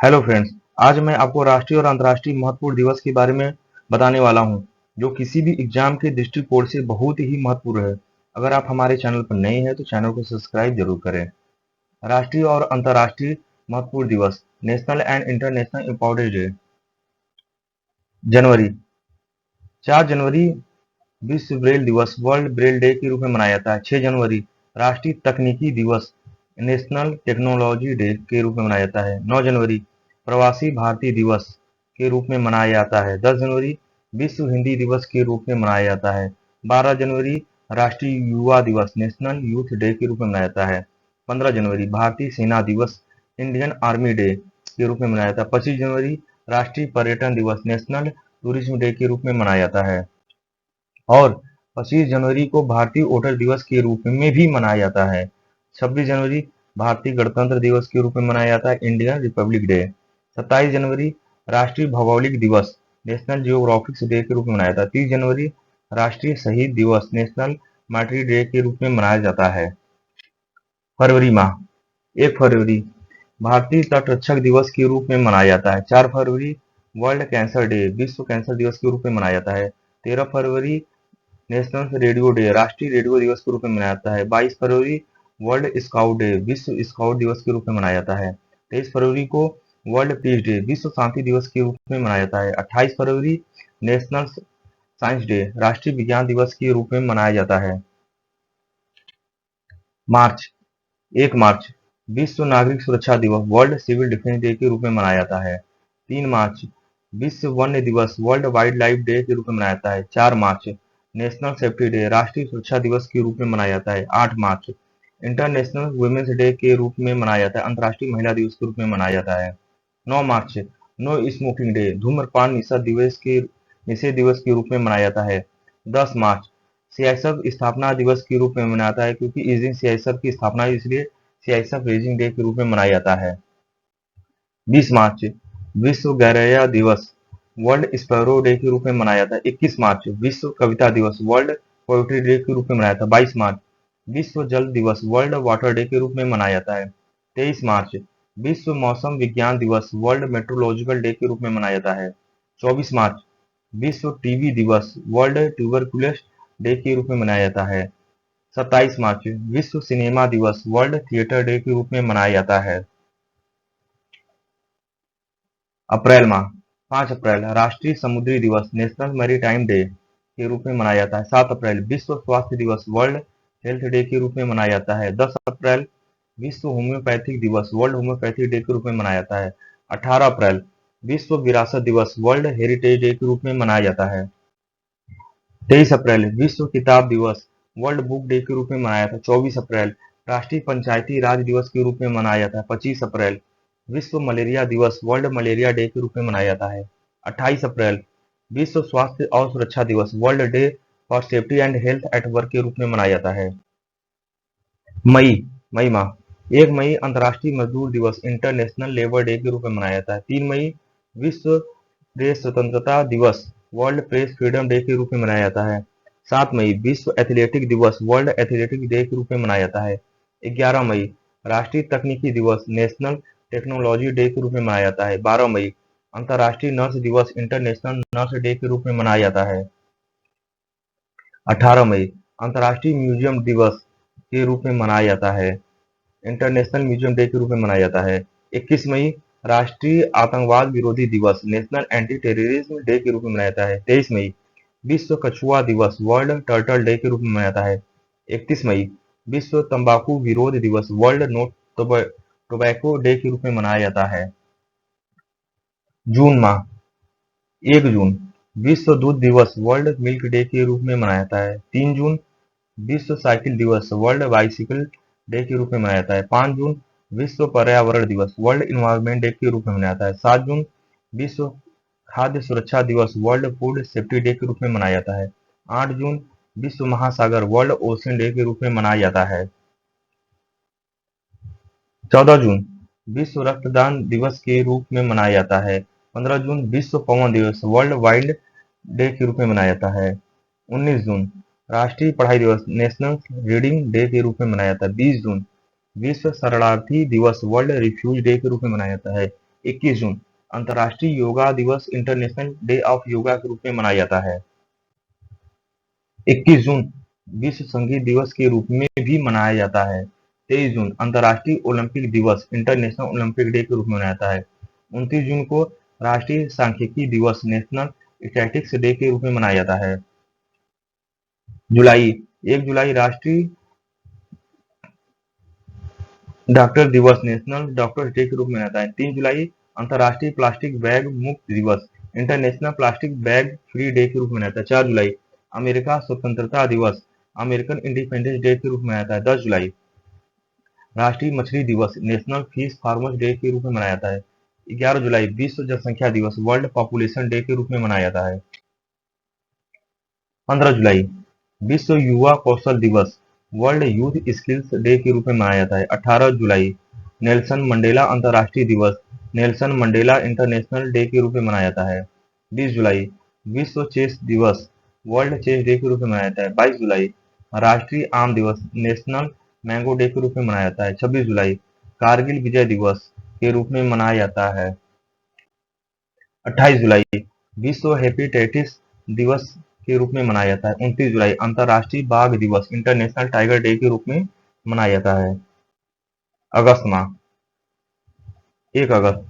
Hello friends. आज मैं आपको राष्ट्रीय और अंतर्राष्ट्रीय महत्वपूर्ण दिवस के बारे में बताने वाला हूं, जो किसी भी एग्जाम के दृष्टिकोण से बहुत ही महत्वपूर्ण है। अगर आप हमारे चैनल पर नए हैं तो चैनल को सब्सक्राइब जरूर करें। राष्ट्रीय और अंतर्राष्ट्रीय महत्वपूर्ण दिवस, national and international importance day. जनवरी 4 जनवरी विश्व ब्रेल दिवस, वर्ल्ड ब्रेल डे के रूप में मनाया जाता है। 6 जनवरी राष्ट्रीय तकनीकी दिवस, नेशनल टेक्नोलॉजी डे के रूप में मनाया जाता है। 9 जनवरी प्रवासी भारतीय दिवस के रूप में मनाया जाता है। 10 जनवरी विश्व हिंदी दिवस के रूप में मनाया जाता है। 12 जनवरी राष्ट्रीय युवा दिवस, नेशनल यूथ डे के रूप में मनाया जाता है। 15 जनवरी भारतीय सेना दिवस, इंडियन आर्मी डे के रूप में मनाया जाता है। 25 जनवरी राष्ट्रीय पर्यटन दिवस, नेशनल टूरिज्म डे के रूप में मनाया जाता है। और 25 जनवरी को भारतीय वोटर दिवस के रूप में भी मनाया जाता है। 26 जनवरी भारतीय गणतंत्र दिवस के रूप में मनाया जाता है, इंडियन रिपब्लिक डे। 27 जनवरी राष्ट्रीय भौगोलिक दिवस, नेशनल जियोग्राफिक्स डे के रूप में मनाया जाता है। 30 जनवरी राष्ट्रीय शहीद दिवस, नेशनल मार्टरी डे के रूप में मनाया जाता है। फरवरी माह 1 फरवरी भारतीय तटरक्षक दिवस के रूप में मनाया जाता है। 4 फरवरी वर्ल्ड कैंसर डे, विश्व कैंसर दिवस के रूप में मनाया जाता है। 13 फरवरी नेशनल रेडियो डे, राष्ट्रीय रेडियो दिवस के रूप में मनाया जाता है। 22 फरवरी वर्ल्ड स्काउट डे, विश्व स्काउट दिवस के रूप में मनाया जाता है। 23 फरवरी को वर्ल्ड पीस डे, विश्व शांति दिवस के रूप में मनाया जाता है। 28 फरवरी नेशनल साइंस डे, राष्ट्रीय विज्ञान दिवस के रूप में मनाया जाता है। मार्च 1 मार्च विश्व नागरिक सुरक्षा दिवस, वर्ल्ड सिविल डिफेंस डे के रूप में मनाया जाता है। 3 मार्च विश्व वन्य दिवस, वर्ल्ड वाइल्ड लाइफ डे के रूप में मनाया जाता है। 4 मार्च नेशनल सेफ्टी डे, राष्ट्रीय सुरक्षा दिवस के रूप में मनाया जाता है। 8 मार्च इंटरनेशनल वुमेन्स डे के रूप में मनाया जाता है, अंतर्राष्ट्रीय महिला दिवस के रूप में मनाया जाता है। 9 मार्च नो स्मोकिंग डे, धूम्रपान निषेध दिवस के रूप में मनाया जाता है। 10 मार्च सीआईएसएफ स्थापना दिवस के रूप में मनाया जाता है, क्योंकि इस दिन सीआईएसएफ की स्थापना है, इसलिए सीआईएसएफ रेजिंग डे के रूप में मनाया जाता है। 20 मार्च विश्व गौरैया दिवस, वर्ल्ड स्पैरो डे के रूप में मनाया जाता है। 21 मार्च विश्व कविता दिवस, वर्ल्ड पोएट्री डे के रूप में मनाया जाता है। 22 मार्च विश्व जल दिवस, वर्ल्ड वाटर डे के रूप में मनाया जाता है। 23 मार्च विश्व मौसम विज्ञान दिवस, वर्ल्ड मेट्रोलॉजिकल डे के रूप में मनाया जाता है। 24 मार्च विश्व टीबी दिवस, वर्ल्ड ट्यूबरकुलोसिस डे के रूप में मनाया जाता है। 27 मार्च विश्व सिनेमा दिवस, वर्ल्ड थिएटर डे के रूप में मनाया जाता है। अप्रैल माह 5 अप्रैल राष्ट्रीय समुद्री दिवस, नेशनल मैरीटाइम डे के रूप में मनाया जाता है। 7 अप्रैल विश्व स्वास्थ्य दिवस, वर्ल्ड हेल्थ डे के रूप में मनाया जाता है। 10 अप्रैल विश्व होम्योपैथिक दिवस, वर्ल्ड होम्योपैथिक डे के रूप में मनाया जाता है। 18 अप्रैल विश्व विरासत दिवस, वर्ल्ड हेरिटेज डे के रूप में मनाया जाता है। 23 अप्रैल विश्व किताब दिवस, वर्ल्ड बुक डे के रूप में मनाया जाता है। 24 अप्रैल राष्ट्रीय पंचायती राज दिवस के रूप में मनाया जाता है। 25 अप्रैल विश्व मलेरिया दिवस, वर्ल्ड मलेरिया डे के रूप में मनाया जाता है। 28 अप्रैल विश्व स्वास्थ्य और सुरक्षा दिवस, world day for safety and health at work के रूप में मनाया जाता है। मई मई माह 1 मई अंतर्राष्ट्रीय मजदूर दिवस, इंटरनेशनल लेबर डे के रूप में मनाया जाता है। 3 मई विश्व प्रेस स्वतंत्रता दिवस, वर्ल्ड प्रेस फ्रीडम डे के रूप में मनाया जाता है। 7 मई विश्व एथलेटिक दिवस, वर्ल्ड एथलेटिक डे के रूप में मनाया जाता है। 11 मई राष्ट्रीय तकनीकी दिवस, नेशनल टेक्नोलॉजी डे के रूप में मनाया जाता है। 12 मई अंतर्राष्ट्रीय नर्स दिवस, इंटरनेशनल नर्स डे के रूप में मनाया जाता है। 18 मई अंतर्राष्ट्रीय म्यूजियम दिवस के रूप में मनाया जाता है, इंटरनेशनल म्यूजियम डे के रूप में मनाया जाता है। 21 मई राष्ट्रीय आतंकवाद विरोधी दिवस, नेशनल एंटी टेररिज्म डे के रूप में मनाया जाता है। 23 मई विश्व कछुआ दिवस, वर्ल्ड टर्टल डे के रूप में मनाया जाता है। 31 मई विश्व तंबाकू विरोध दिवस, वर्ल्ड नो टोबैको डे के रूप में मनाया जाता है। जून माह 1 जून विश्व दूध दिवस, वर्ल्ड मिल्क डे के रूप में मनाया जाता है। 3 जून विश्व साइकिल दिवस, वर्ल्ड बाइसिकल डे के रूप में मनाया जाता है। 5 जून विश्व पर्यावरण दिवस, वर्ल्ड इन्वायरमेंट डे के रूप में मनाया जाता है। 7 जून विश्व खाद्य सुरक्षा दिवस, वर्ल्ड फूड सेफ्टी डे के रूप में मनाया जाता है। 8 जून विश्व महासागर, वर्ल्ड ओशन डे के रूप में मनाया जाता है। 14 जून विश्व रक्तदान दिवस के रूप में मनाया जाता है। 15 जून विश्व पवन दिवस, वर्ल्ड वाइल्ड डे के रूप में मनाया जाता है। 19 जून राष्ट्रीय पढ़ाई दिवस, नेशनल रीडिंग डे के रूप में मनाया जाता है। 20 जून विश्व शरणार्थी दिवस, वर्ल्ड रिफ्यूज डे के रूप में मनाया जाता है। 21 जून अंतर्राष्ट्रीय योगा दिवस इंटरनेशनल डे ऑफ योगा के रूप में मनाया जाता है। 21 जून विश्व संगीत दिवस के रूप में भी मनाया जाता है। 23 जून अंतर्राष्ट्रीय ओलंपिक दिवस इंटरनेशनल ओलंपिक डे के रूप में मनाया जाता है। 29 जून को राष्ट्रीय सांख्यिकी दिवस नेशनल स्टैटिस्टिक्स डे के रूप में मनाया जाता है। जुलाई 1 जुलाई राष्ट्रीय डॉक्टर दिवस नेशनल डॉक्टर्स डे के रूप में मनाया जाता है। 3 जुलाई अंतर्राष्ट्रीय प्लास्टिक बैग मुक्त दिवस international plastic bag free day के रूप में मनाया जाता है। 4 जुलाई अमेरिका स्वतंत्रता दिवस अमेरिकन इंडिपेंडेंस डे के रूप में मनाया जाता है। 10 जुलाई राष्ट्रीय मछली दिवस नेशनल फिश फार्मर्स डे के रूप में मनाया जाता है। 11 जुलाई विश्व जनसंख्या दिवस वर्ल्ड पॉपुलेशन डे के रूप में मनाया जाता है। 15 जुलाई विश्व युवा कौशल दिवस वर्ल्ड यूथ स्किल्स डे के रूप में मनाया जाता है। 18 जुलाई नेल्सन मंडेला अंतर्राष्ट्रीय दिवस नेल्सन मंडेला इंटरनेशनल डे के रूप में मनाया जाता है। 20 जुलाई विश्व चेस दिवस वर्ल्ड चेस डे के रूप में मनाया जाता है। 22 जुलाई राष्ट्रीय आम दिवस नेशनल मैंगो डे के रूप में मनाया जाता है। 26 जुलाई कारगिल विजय दिवस के रूप में मनाया जाता है। 28 जुलाई विश्व हेपेटाइटिस दिवस के रूप में मनाया जाता है। 29 जुलाई अंतर्राष्ट्रीय बाघ दिवस इंटरनेशनल टाइगर डे के रूप में मनाया जाता है। अगस्त माह 1 अगस्त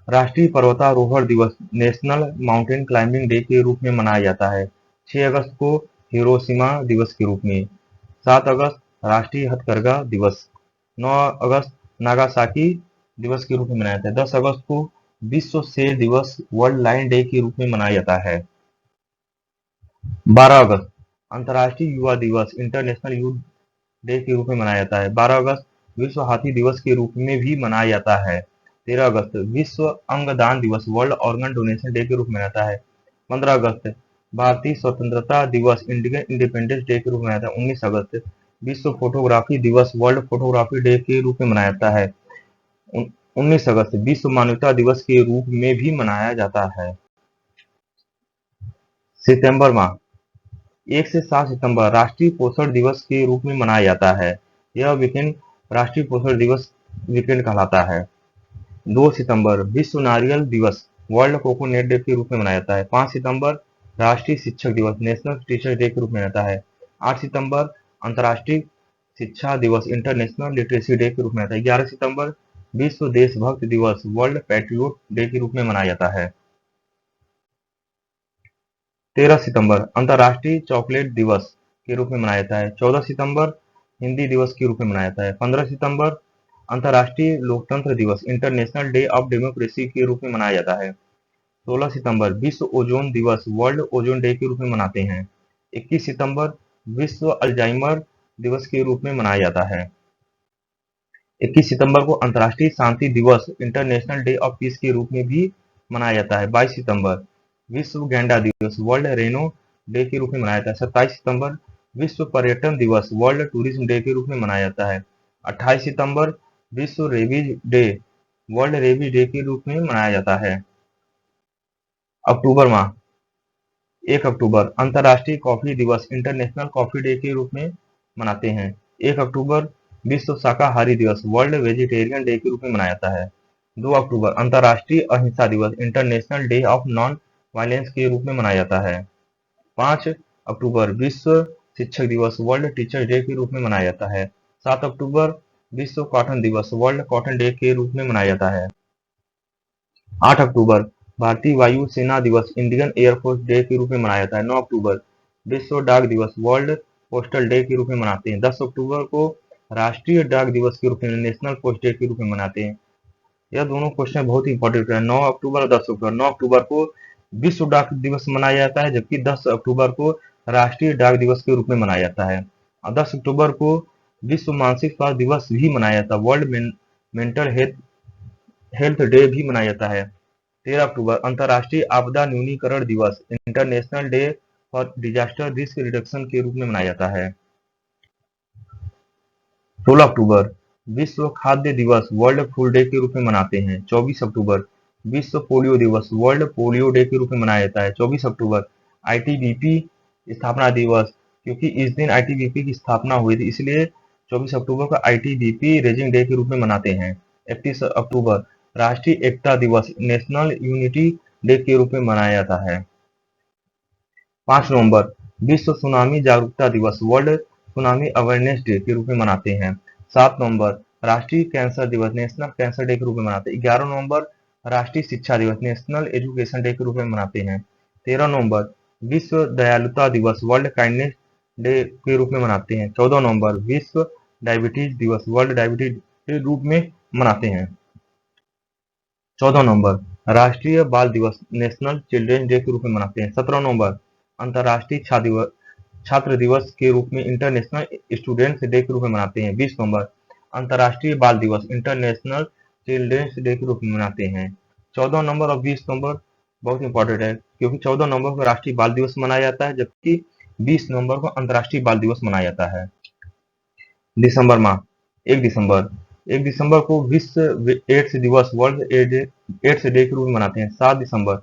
राष्ट्रीय पर्वतारोहण दिवस नेशनल माउंटेन क्लाइंबिंग डे के रूप में मनाया जाता है। 6 अगस्त को हिरोशिमा दिवस के रूप में। 7 अगस्त राष्ट्रीय हथकरघा दिवस। 9 अगस्त नागासाकी दिवस के रूप में मनाया जाता है। 10 अगस्त को विश्व शेर दिवस वर्ल्ड लायन डे के रूप में मनाया जाता है। 12 अगस्त अंतर्राष्ट्रीय युवा दिवस इंटरनेशनल यूथ डे के रूप में मनाया जाता है। 12 अगस्त विश्व हाथी दिवस के रूप में भी मनाया जाता है। 13 अगस्त विश्व अंगदान दिवस वर्ल्ड ऑर्गन डोनेशन डे के रूप में मनाया जाता है। 15 अगस्त भारतीय स्वतंत्रता दिवस इंडियन इंडिपेंडेंस डे के रूप में मनाया जाता है। 19 अगस्त विश्व फोटोग्राफी दिवस वर्ल्ड फोटोग्राफी डे के रूप में मनाया जाता है। 19 अगस्त विश्व मानवता दिवस के रूप में भी मनाया जाता है। सितंबर माह 1 से 7 सितंबर राष्ट्रीय पोषण दिवस के रूप में मनाया जाता है। यह वीकेंड राष्ट्रीय पोषण दिवस वीकेंड कहलाता है। 2 सितंबर विश्व नारियल दिवस वर्ल्ड कोकोनट डे के रूप में मनाया जाता है। 5 सितंबर राष्ट्रीय शिक्षक दिवस नेशनल टीचर डे के रूप में मनाया जाता है। 8 सितंबर अंतर्राष्ट्रीय शिक्षा दिवस इंटरनेशनल लिटरेसी डे के रूप में मनाया जाता है। 11 सितंबर विश्व देशभक्त दिवस वर्ल्ड पैट्रियोट डे के रूप में मनाया जाता है। 13 सितंबर अंतर्राष्ट्रीय चॉकलेट दिवस के रूप में मनाया जाता है। 14 सितंबर हिंदी दिवस के रूप में मनाया जाता है। 15 सितंबर अंतर्राष्ट्रीय लोकतंत्र दिवस इंटरनेशनल डे ऑफ डेमोक्रेसी के रूप में मनाया जाता है। 16 सितंबर विश्व ओजोन दिवस वर्ल्ड ओजोन डे के रूप में मनाते हैं। 21 सितंबर विश्व अल्जाइमर दिवस के रूप में मनाया जाता है। 21 सितंबर को अंतर्राष्ट्रीय शांति दिवस इंटरनेशनल डे ऑफ पीस के रूप में भी मनाया जाता है। 22 सितंबर विश्व गैंडा दिवस वर्ल्ड रेनो डे के रूप में मनाया जाता है। 27 सितंबर विश्व पर्यटन दिवस वर्ल्ड टूरिज्म डे के रूप में मनाया जाता है। 28 सितंबर विश्व rabies day world rabies day के रूप में मनाया जाता है। अक्टूबर माह 1 अक्टूबर अंतर्राष्ट्रीय कॉफी दिवस इंटरनेशनल कॉफी डे के रूप में मनाते हैं। 1 अक्टूबर विश्व शाकाहारी दिवस वर्ल्ड वेजिटेरियन डे के रूप में मनाया जाता है। 2 अक्टूबर अंतर्राष्ट्रीय अहिंसा दिवस international day of non violence के रूप में मनाया जाता है। 5 अक्टूबर विश्व शिक्षक दिवस वर्ल्ड टीचर डे के रूप में मनाया जाता है। 7 अक्टूबर विश्व कॉटन दिवस वर्ल्ड कॉटन डे के रूप में मनाया जाता है। 8 अक्टूबर भारतीय वायु सेना दिवस इंडियन एयरफोर्स डे के रूप में मनाया जाता है। 9 अक्टूबर विश्व डाक दिवस वर्ल्ड पोस्टल डे के रूप में मनाते हैं। 10 अक्टूबर को राष्ट्रीय डाक दिवस के रूप में नेशनल पोस्ट डे के रूप में मनाते हैं। यह दोनों क्वेश्चन बहुत ही इंपॉर्टेंट है। 9 अक्टूबर और 10 अक्टूबर। 9 अक्टूबर को विश्व डाक दिवस मनाया जाता है, जबकि 10 अक्टूबर को राष्ट्रीय डाक दिवस के रूप में मनाया जाता है। और 10 अक्टूबर को विश्व मानसिक स्वास्थ्य दिवस भी मनाया जाता है, वर्ल्ड मेंटल हेल्थ डे भी मनाया जाता है। 13 अक्टूबर अंतर्राष्ट्रीय आपदा न्यूनीकरण दिवस international day for disaster risk reduction के रूप में मनाया जाता है। 16 अक्टूबर विश्व खाद्य दिवस वर्ल्ड फूड डे के रूप में मनाते हैं। 24 अक्टूबर विश्व पोलियो दिवस वर्ल्ड पोलियो डे के रूप में मनाया जाता है। 24 अक्टूबर आईटीबीपी स्थापना दिवस, क्योंकि इस दिन आईटीबीपी की स्थापना हुई थी, इसलिए 24 अक्टूबर को आईटीबीपी रेजिंग डे के रूप में मनाते हैं। 31 अक्टूबर राष्ट्रीय एकता दिवस नेशनल यूनिटी डे के रूप में मनाया जाता है। 5 नवंबर विश्व सुनामी जागरूकता दिवस वर्ल्ड सुनामी अवेयरनेस डे के रूप में मनाते हैं। 7 नवंबर राष्ट्रीय कैंसर दिवस नेशनल कैंसर डे के रूप में मनाते हैं। 11 नवंबर राष्ट्रीय शिक्षा दिवस नेशनल एजुकेशन डे के रूप में मनाते हैं। 13 नवंबर विश्व दयालुता दिवस वर्ल्ड काइंडनेस डे के रूप में मनाते हैं। 14 नवंबर विश्व डायबिटीज दिवस वर्ल्ड डायबिटीज के रूप में मनाते हैं। 14 नवंबर राष्ट्रीय बाल दिवस नेशनल चिल्ड्रन डे के रूप में मनाते हैं। 17 नवंबर अंतर्राष्ट्रीय छात्र दिवस के रूप में इंटरनेशनल स्टूडेंट्स डे के रूप में मनाते हैं। 20 नवंबर अंतर्राष्ट्रीय बाल दिवस इंटरनेशनल चिल्ड्रंस डे के रूप में मनाते हैं। 14 नवंबर और 20 नवंबर बहुत इंपॉर्टेंट है, क्योंकि 14 नवंबर को राष्ट्रीय बाल दिवस मनाया जाता है, जबकि 20 नवंबर को अंतर्राष्ट्रीय बाल दिवस मनाया जाता है। दिसंबर माह 1 दिसंबर को विश्व एड्स दिवस वर्ल्ड एड्स डे के रूप में मनाते हैं। 7 दिसंबर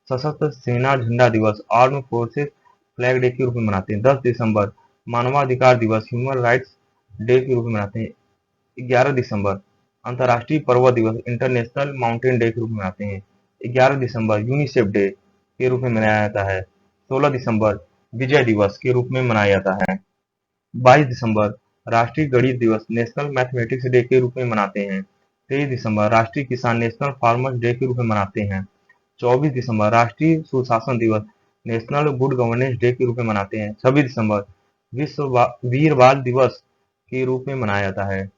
सशस्त्र सेना झंडा दिवस आर्म फोर्सेस फ्लैग डे के रूप में मनाते हैं। 10 दिसंबर मानवाधिकार दिवस ह्यूमन राइट्स डे के रूप में मनाते हैं। 11 दिसंबर अंतर्राष्ट्रीय पर्वत दिवस इंटरनेशनल माउंटेन डे के रूप में मनाते हैं। 11 दिसंबर यूनिसेफ डे के रूप में मनाया जाता है। 16 दिसंबर विजय दिवस के रूप में मनाया जाता है। 22 दिसंबर राष्ट्रीय गणित दिवस नेशनल मैथमेटिक्स डे के रूप में मनाते हैं। 23 दिसंबर राष्ट्रीय किसान नेशनल फार्मर्स डे के रूप में मनाते हैं। 24 दिसंबर राष्ट्रीय सुशासन दिवस नेशनल गुड गवर्नेंस डे के रूप में मनाते हैं। 26 दिसंबर विश्व वीर बाल दिवस के रूप में मनाया जाता है।